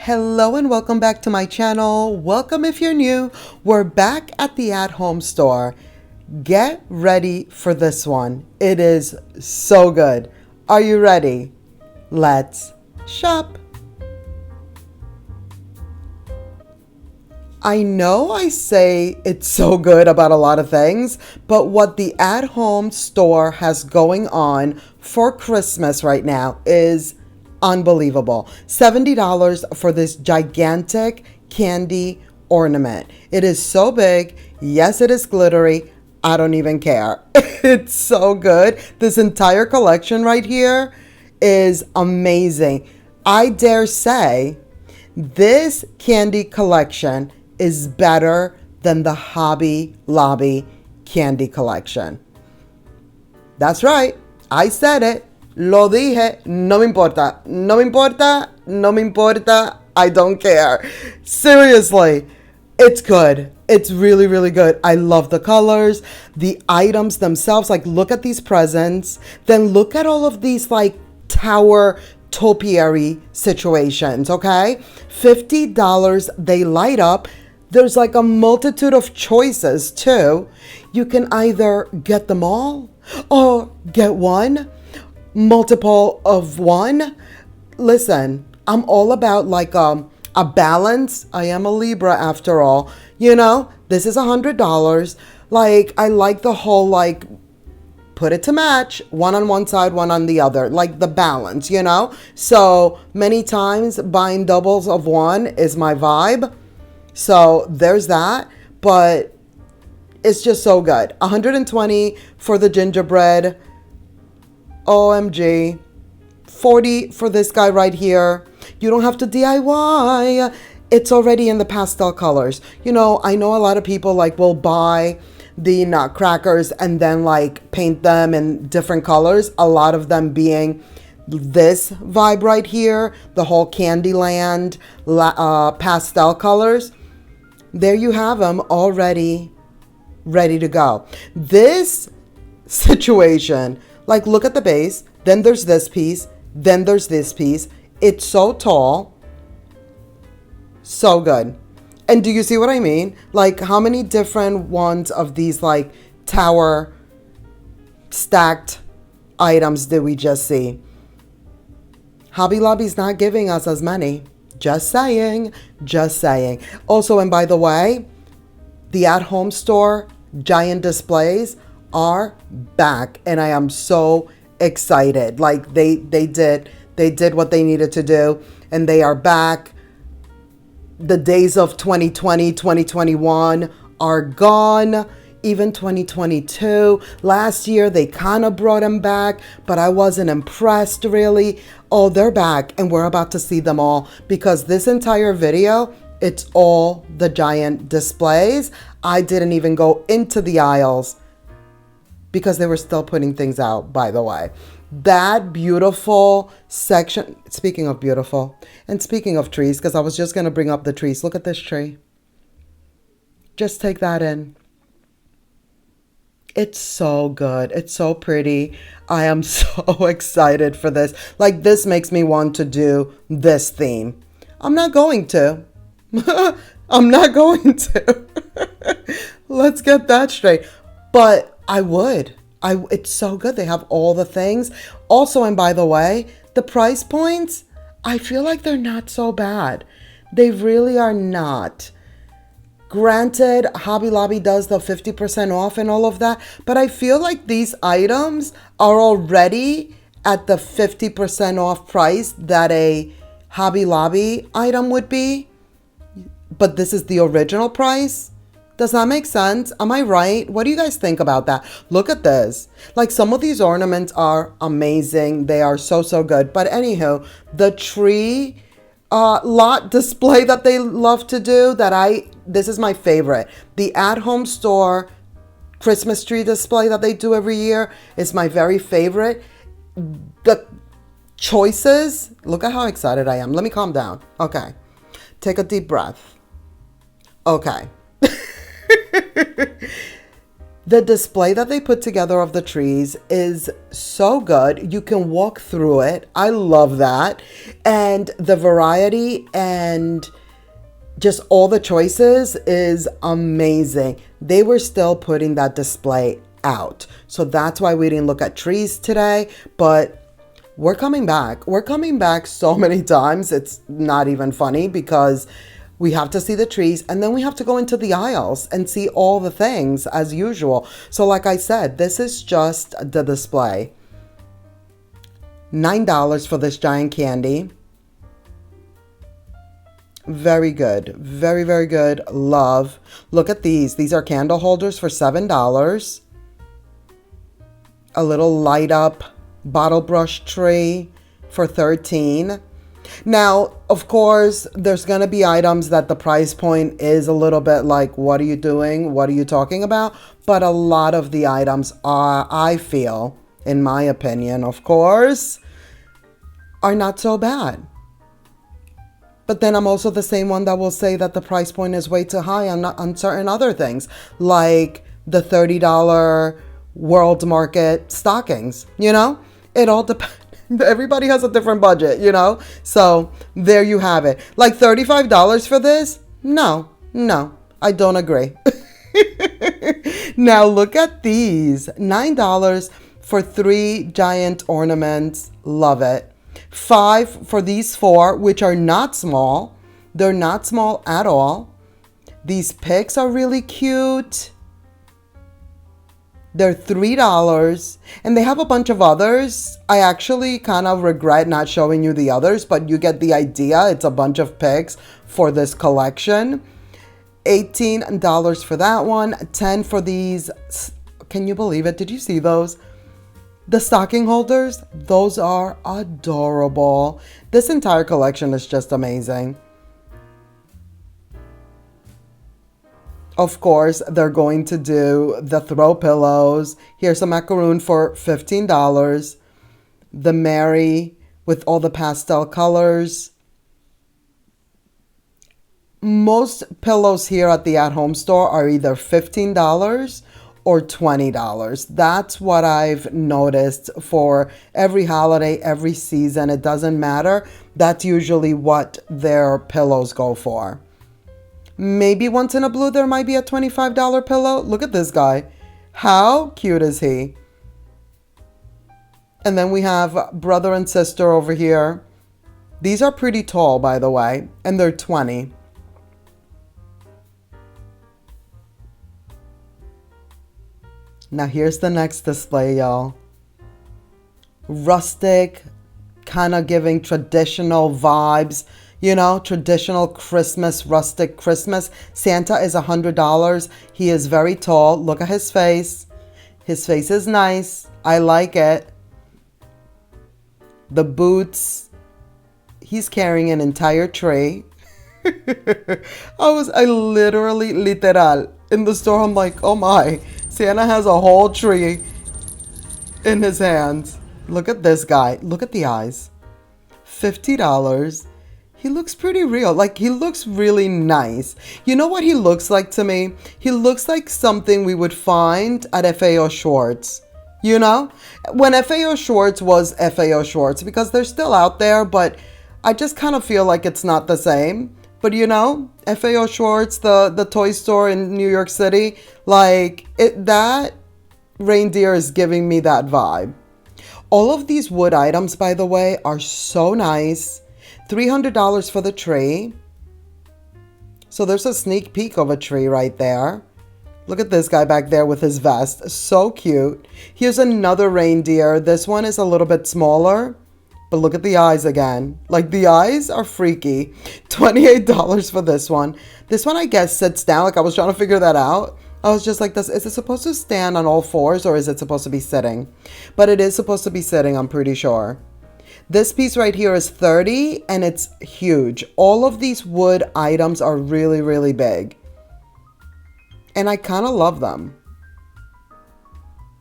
Hello and welcome back to my channel. Welcome if you're new. We're back at the at-home store. Get ready for this one. It is so good. Are you ready? Let's shop. I know I say it's so good about a lot of things, but what the at-home store has going on for Christmas right now is unbelievable. $70 for this gigantic candy ornament. It is so big. Yes, it is glittery. I don't even care. It's so good. This entire collection right here is amazing. I dare say this candy collection is better than the Hobby Lobby candy collection. That's right. I said it. Lo dije. No me importa. No me importa. No me importa. I don't care. Seriously. It's good. It's really, really good. I love the colors, the items themselves. Like, look at these presents. Then look at all of these, like, tower topiary situations, okay? $50. They light up. There's like a multitude of choices too. You can either get them all or get one, multiple of one. Listen, I'm all about like a balance. I am a Libra after all. You know, this is $100. Like, I like the whole, like, put it to match, one on one side, one on the other, like the balance, you know? So many times buying doubles of one is my vibe. So there's that, but it's just so good. $120 for the gingerbread. OMG. $40 for this guy right here. You don't have to DIY. It's already in the pastel colors. You know, I know a lot of people like will buy the nutcrackers and then like paint them in different colors. A lot of them being this vibe right here, the whole Candyland pastel colors. There you have them already ready to go. This situation, like, look at the base, then there's this piece, then there's this piece. It's so tall, so good. And do you see what I mean? Like, how many different ones of these like tower stacked items did we just see? Hobby Lobby's not giving us as many. Just saying, just saying. Also, and by the way, the at-home store giant displays are back, and I am so excited. Like, they did what they needed to do, and they are back. The days of 2020, 2021 are gone. Even 2022. Last year, they kind of brought them back, but I wasn't impressed really. Oh, they're back, and we're about to see them all, because this entire video, it's all the giant displays. I didn't even go into the aisles because they were still putting things out, by the way. That beautiful section, speaking of beautiful, and speaking of trees, because I was just going to bring up the trees. Look at this tree. Just take that in. It's so good. It's so pretty. I am so excited for this. Like, this makes me want to do this theme. I'm not going to. I'm not going to. Let's get that straight. But I would. It's so good. They have all the things. Also, and by the way, the price points, I feel like they're not so bad. They really are not. Granted, Hobby Lobby does the 50% off and all of that, but I feel like these items are already at the 50% off price that a Hobby Lobby item would be, but this is the original price. Does that make sense? Am I right? What do you guys think about that? Look at this. Like, some of these ornaments are amazing. They are so, so good. But anywho, the tree lot display that they love to do, this is my favorite. The at-home store Christmas tree display that they do every year is my very favorite. The choices, look at how excited I am. Let me calm down. Okay. Take a deep breath. Okay. The display that they put together of the trees is so good. You can walk through it. I love that. And the variety and just all the choices is amazing. They were still putting that display out. So that's why we didn't look at trees today, but we're coming back. We're coming back so many times. It's not even funny because we have to see the trees and then we have to go into the aisles and see all the things as usual. So like I said, this is just the display. $9 for this giant candy. Very good. Very, very good. Love. Look at these. These are candle holders for $7. A little light up bottle brush tree for $13. Now, of course, there's going to be items that the price point is a little bit like, what are you doing? What are you talking about? But a lot of the items are, I feel, in my opinion, of course, are not so bad. But then I'm also the same one that will say that the price point is way too high on certain other things, like the $30 World Market stockings, you know? It all depends. Everybody has a different budget, you know? So there you have it. Like $35 for this? No, I don't agree. Now look at these. $9 for 3 giant ornaments. Love it. $5 for these 4, which are not small. They're not small at all. These picks are really cute. They're $3, and they have a bunch of others. I actually kind of regret not showing you the others, but you get the idea. It's a bunch of picks for this collection. $18 for that one. $10 for these. Can you believe it? Did you see those? The stocking holders, those are adorable. This entire collection is just amazing. Of course, they're going to do the throw pillows. Here's a macaroon for $15. The Mary with all the pastel colors. Most pillows here at the at-home store are either $15 or $20. That's what I've noticed for every holiday, every season. It doesn't matter. That's usually what their pillows go for. Maybe once in a blue there might be a $25 pillow. Look at this guy. How cute is he? And then we have brother and sister over here. These are pretty tall, by the way, and they're $20. Now here's the next display, y'all. Rustic, kind of giving traditional vibes, you know, traditional Christmas, rustic Christmas. Santa is $100. He is very tall. Look at his face. His face is nice. I like it. The boots. He's carrying an entire tree. I literally, literal, in the store, I'm like, oh my. Santa has a whole tree in his hands. Look at this guy. Look at the eyes. $50. He looks pretty real. Like, he looks really nice. You know what he looks like to me? He looks like something we would find at FAO Schwartz. You know? When FAO Schwartz was FAO Schwartz, because they're still out there, but I just kind of feel like it's not the same. But you know, FAO Schwartz, the toy store in New York City, like that reindeer is giving me that vibe. All of these wood items, by the way, are so nice. $300 for the tree. So there's a sneak peek of a tree right there. Look at this guy back there with his vest. So cute. Here's another reindeer. This one is a little bit smaller. But look at the eyes again. Like, the eyes are freaky. $28 for this one. This one, I guess, sits down. Like, I was trying to figure that out. I was just like, is it supposed to stand on all fours or is it supposed to be sitting? But it is supposed to be sitting, I'm pretty sure. This piece right here is $30 and it's huge. All of these wood items are really, really big. And I kind of love them.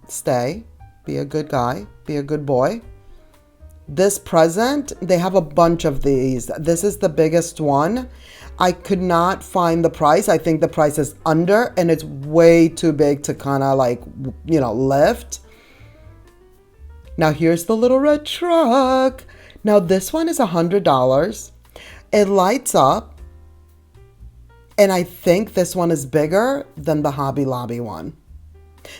Stay. Be a good guy. Be a good boy. This present, they have a bunch of these. This is the biggest one. I could not find the price. I think the price is under, and it's way too big to kind of like, lift. Now here's the little red truck. Now this one is $100. It lights up, and I think this one is bigger than the Hobby Lobby one.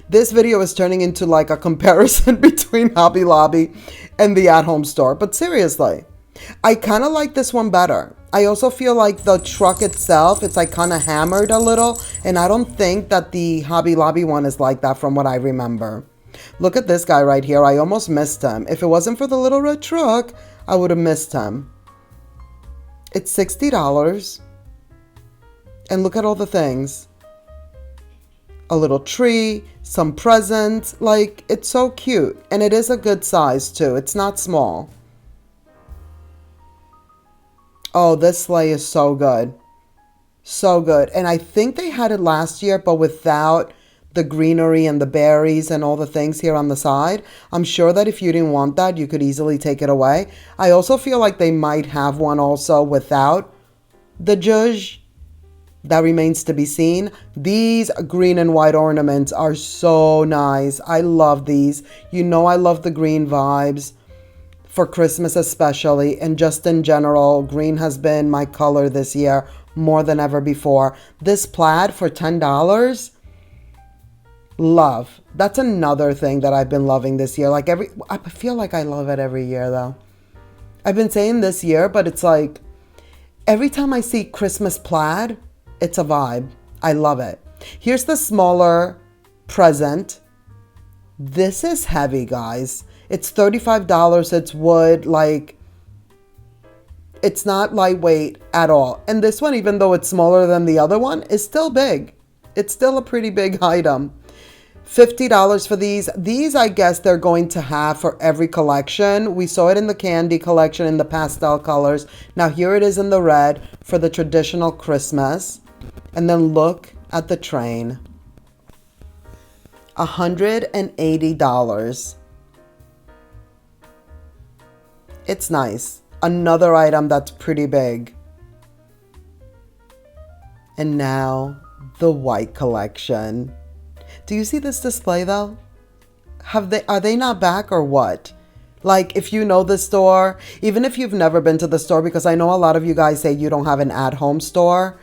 This video is turning into like a comparison between Hobby Lobby and the at-home store. But seriously, I kind of like this one better. I also feel like the truck itself, it's like kind of hammered a little. And I don't think that the Hobby Lobby one is like that from what I remember. Look at this guy right here. I almost missed him. If it wasn't for the little red truck, I would have missed him. It's $60. And look at all the things. A little tree, some presents. Like, it's so cute. And it is a good size too. It's not small. Oh, this sleigh is so good. So good. And I think they had it last year, but without the greenery and the berries and all the things here on the side. I'm sure that if you didn't want that, you could easily take it away. I also feel like they might have one also without the zhuzh. That remains to be seen. These green and white ornaments are so nice. I love these. You know I love the green vibes for Christmas especially, and just in general, green has been my color this year more than ever before. This plaid for $10, love. That's another thing that I've been loving this year. Like I feel like I love it every year though. I've been saying this year, but it's like every time I see Christmas plaid, it's a vibe. I love it. Here's the smaller present. This is heavy, guys. It's $35. It's wood. Like, it's not lightweight at all. And this one, even though it's smaller than the other one, is still big. It's still a pretty big item. $50 for these. These, I guess, they're going to have for every collection. We saw it in the candy collection in the pastel colors. Now here it is in the red for the traditional Christmas. And then look at the train. $180. It's nice. Another item that's pretty big. And now the white collection. Do you see this display though? Are they not back or what? Like, if you know the store, even if you've never been to the store, because I know a lot of you guys say you don't have an at-home store.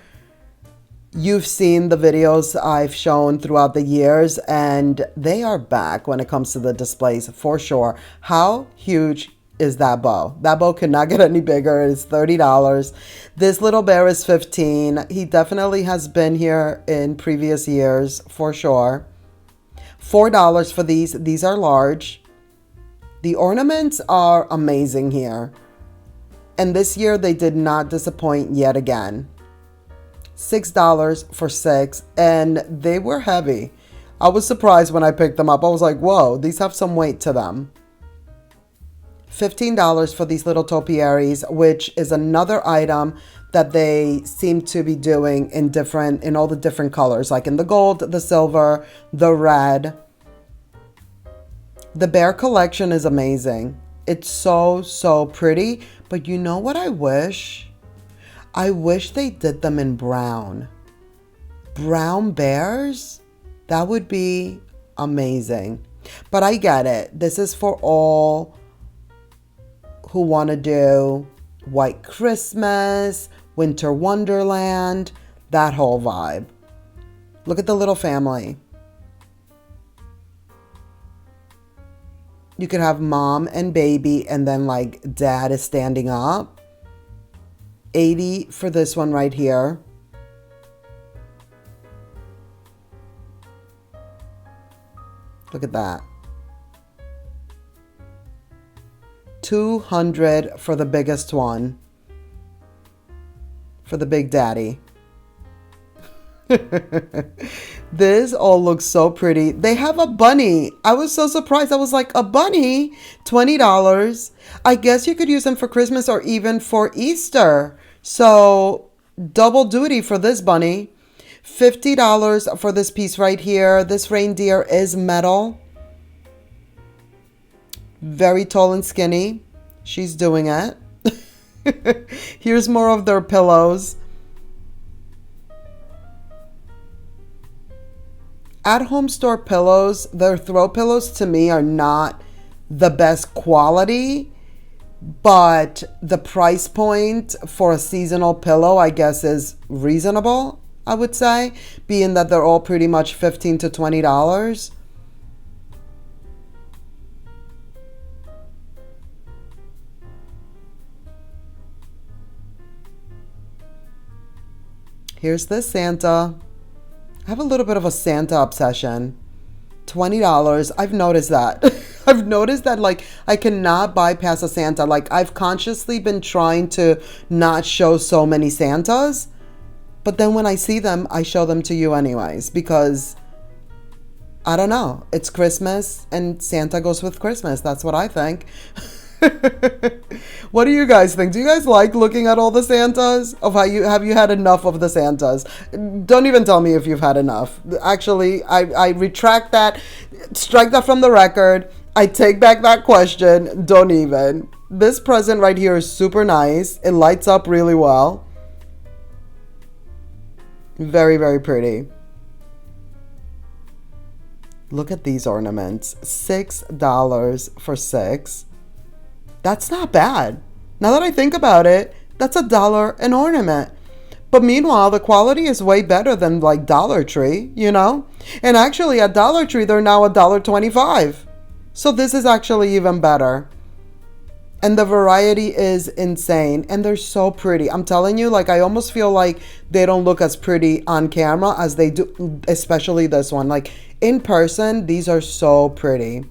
You've seen the videos I've shown throughout the years, and they are back when it comes to the displays for sure. How huge is that bow? That bow could not get any bigger. It's $30. This little bear is $15. He definitely has been here in previous years for sure. $4 for these. These are large. The ornaments are amazing here. And this year they did not disappoint yet again. $6 for 6, and they were heavy. I was surprised when I picked them up. I was like, whoa, these have some weight to them. $15 for these little topiaries, which is another item that they seem to be doing in all the different colors, like in the gold, the silver, the red. The bear collection is amazing. It's so, so pretty. But you know what I wish? I wish they did them in brown. Brown bears? That would be amazing. But I get it. This is for all who want to do White Christmas, Winter Wonderland, that whole vibe. Look at the little family. You could have mom and baby, and then like dad is standing up. $80 for this one right here. Look at that. $200 for the biggest one. For the big daddy. This all looks so pretty. They have a bunny. I was so surprised. I was like, a bunny? $20. I guess you could use them for Christmas or even for Easter. So double duty for this bunny. $50 for this piece right here. This reindeer is metal. Very tall and skinny. She's doing it. Here's more of their pillows. at-home store pillows, their throw pillows to me are not the best quality, but the price point for a seasonal pillow, I guess, is reasonable, I would say, being that they're all pretty much $15 to $20. Here's the Santa. I have a little bit of a Santa obsession. $20. I've noticed that. I've noticed that, like, I cannot bypass a Santa. Like, I've consciously been trying to not show so many Santas, but then when I see them, I show them to you anyways, because I don't know. It's Christmas and Santa goes with Christmas. That's what I think. What do you guys think? Do you guys like looking at all the Santas? Have you had enough of the Santas? Don't even tell me if you've had enough. Actually, I retract that. Strike that from the record. I take back that question. Don't even. This present right here is super nice. It lights up really well. Very, very pretty. Look at these ornaments. $6 for 6. That's not bad. Now that I think about it, that's $1 an ornament. But meanwhile, the quality is way better than like Dollar Tree, you know? And actually at Dollar Tree, they're now $1.25. So this is actually even better. And the variety is insane. And they're so pretty. I'm telling you, like, I almost feel like they don't look as pretty on camera as they do, especially this one. Like, in person, these are so pretty.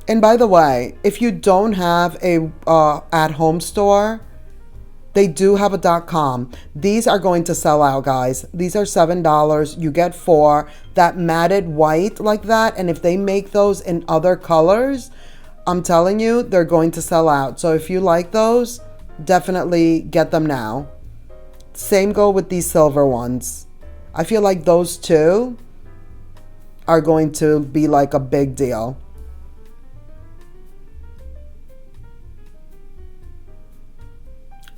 And by the way, if you don't have a at-home store, they do have a .com. These are going to sell out, guys. These are $7. You get 4. That matted white like that. And if they make those in other colors, I'm telling you, they're going to sell out. So if you like those, definitely get them now. Same go with these silver ones. I feel like those two are going to be like a big deal.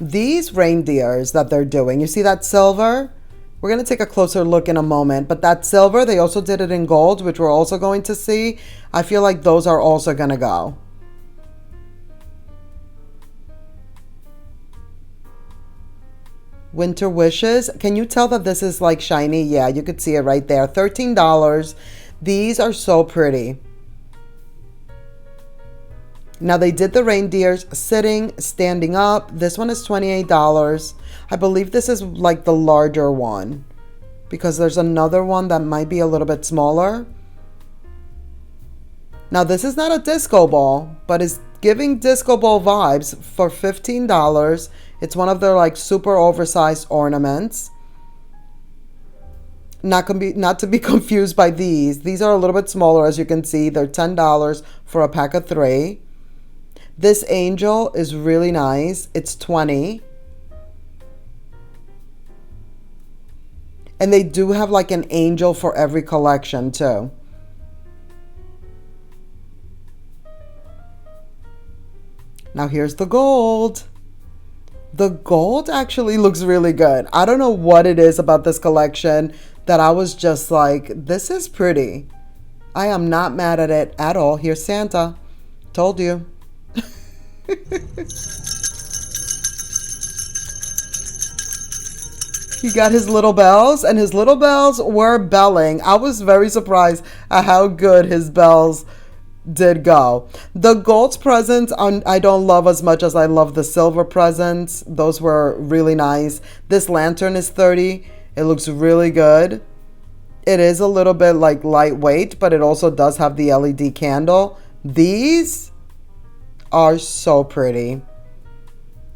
These reindeers that they're doing, you see that silver? We're going to take a closer look in a moment, but that silver, they also did it in gold, which we're also going to see. I feel like those are also going to go. Winter Wishes. Can you tell that this is like shiny? Yeah, you could see it right there. $13. These are so pretty. Now they did the reindeers sitting, standing up. This one is $28. I believe this is like the larger one because there's another one that might be a little bit smaller. Now this is not a disco ball, but it's giving disco ball vibes for $15. It's one of their like super oversized ornaments. Not to be confused by these. These are a little bit smaller, as you can see. They're $10 for a pack of 3. This angel is really nice. It's $20. And they do have like an angel for every collection too. Now here's the gold. The gold actually looks really good. I don't know what it is about this collection that I was just like, this is pretty. I am not mad at it at all. Here's Santa. Told you. He got his little bells, and his little bells were belling. I was very surprised at how good his bells did go. The gold presents I don't love as much as I love the silver presents. Those were really nice. This lantern is $30. It looks really good. It is a little bit like lightweight, but it also does have the LED candle. These are so pretty.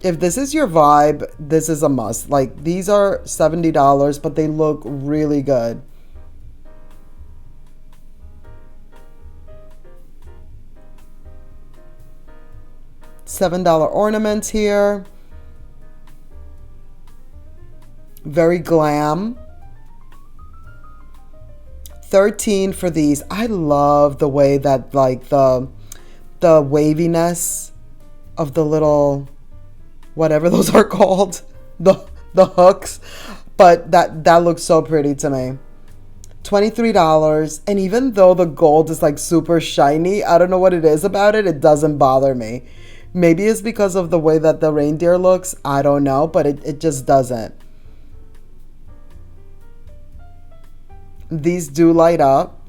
If this is your vibe, this is a must. Like, these are $70, but they look really good. $7 ornaments here. Very glam. $13 for these. I love the way that like the waviness of the little, whatever those are called, the hooks. But that looks so pretty to me. $23. And even though the gold is like super shiny, I don't know what it is about it. It doesn't bother me. Maybe it's because of the way that the reindeer looks. I don't know, but it just doesn't. These do light up.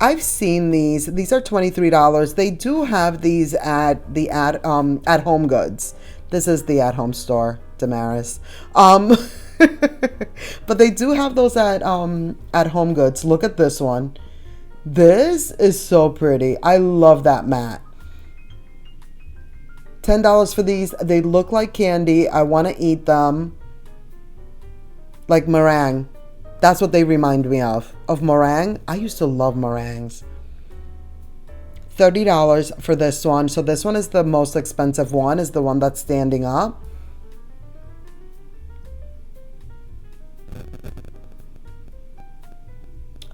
I've seen these. These are $23. They do have these at the at home goods. This is the at home store, Damaris. But they do have those at home goods. Look at this one. This is so pretty. I love that mat. $10 for these. They look like candy. I want to eat them. Like meringue. That's what they remind me of. Of meringue. I used to love meringues. $30 for this one. So this one is the most expensive one. Is the one that's standing up.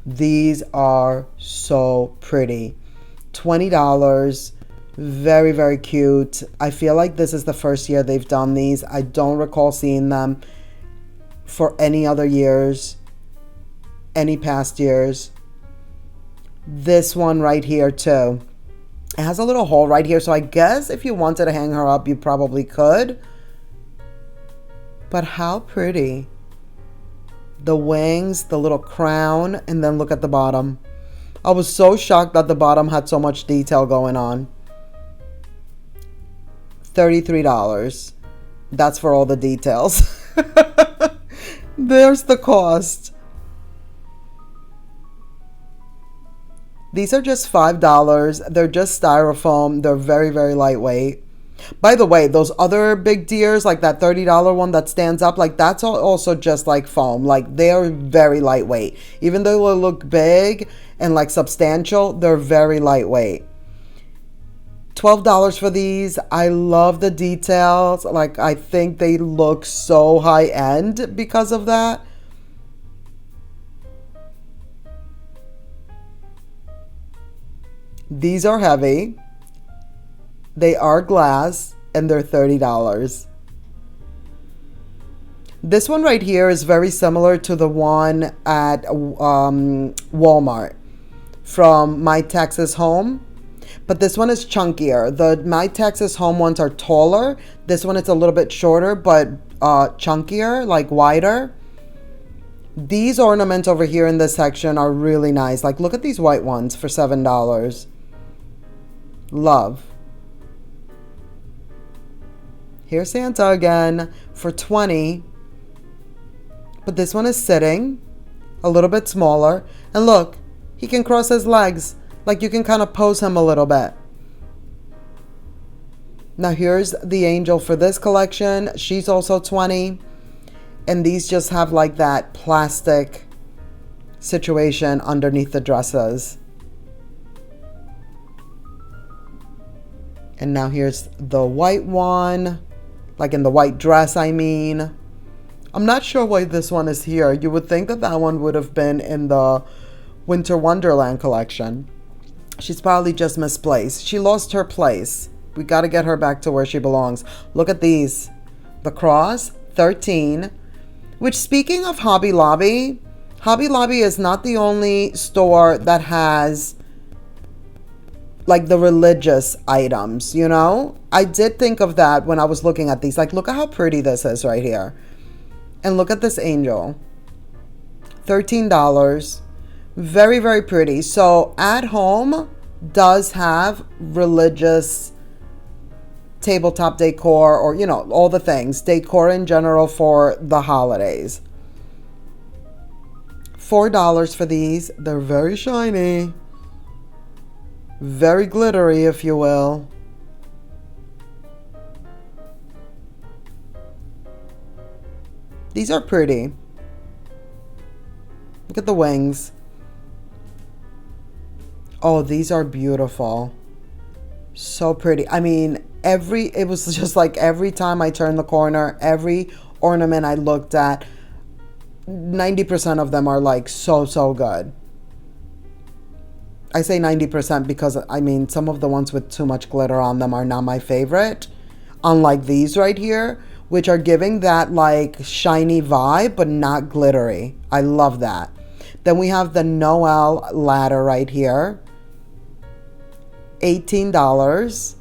These are so pretty. $20. Very, very cute. I feel like this is the first year they've done these. I don't recall seeing them for any other years, any past years. This one right here too. It has a little hole right here, so I guess if you wanted to hang her up, you probably could. But how pretty. The wings, the little crown, and then look at the bottom. I was so shocked that the bottom had so much detail going on. $33. That's for all the details. There's the cost. These are just $5. They're just styrofoam. They're very, very lightweight. By the way, those other big deers, like that $30 one that stands up, like that's also just like foam. Like they're very lightweight. Even though they look big and like substantial, they're very lightweight. $12 for these. I love the details. Like I think they look so high end because of that. These are heavy. They are glass and they're $30. This one right here is very similar to the one at Walmart from My Texas Home. But this one is chunkier. The My Texas Home ones are taller. This one is a little bit shorter, but chunkier, like wider. These ornaments over here in this section are really nice. Like, look at these white ones for $7. Love. Here's Santa again for $20. But this one is sitting, a little bit smaller. And look, he can cross his legs. Like you can kind of pose him a little bit. Now here's the angel for this collection. She's also $20. And these just have like that plastic situation underneath the dresses. And now here's the white one. Like in the white dress, I mean. I'm not sure why this one is here. You would think that that one would have been in the Winter Wonderland collection. She's probably just misplaced. She lost her place. We got to get her back to where she belongs. Look at these. The cross, $13. Which, speaking of Hobby Lobby is not the only store that has like the religious items, you know? I did think of that when I was looking at these. Like, look at how pretty this is right here. And look at this angel. $13. Very, very pretty. So At Home does have religious tabletop decor, or, you know, all the things. Decor in general for the holidays. $4 for these. They're very shiny. Very glittery, if you will. These are pretty. Look at the wings. Oh, these are beautiful. So pretty. I mean, it was just like every time I turned the corner, every ornament I looked at, 90% of them are like so good. I say 90% because, I mean, some of the ones with too much glitter on them are not my favorite. unlike these right here, which are giving that like shiny vibe, but not glittery. I love that. Then we have the Noel ladder right here, $18.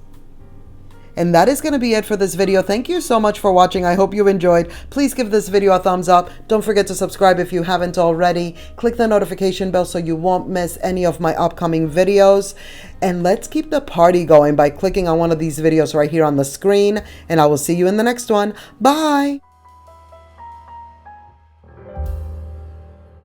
And that is going to be it for this video. Thank you so much for watching. I hope you enjoyed. Please give this video a thumbs up. Don't forget to subscribe if you haven't already. Click the notification bell so you won't miss any of my upcoming videos. And let's keep the party going by clicking on one of these videos right here on the screen. And I will see you in the next one. Bye.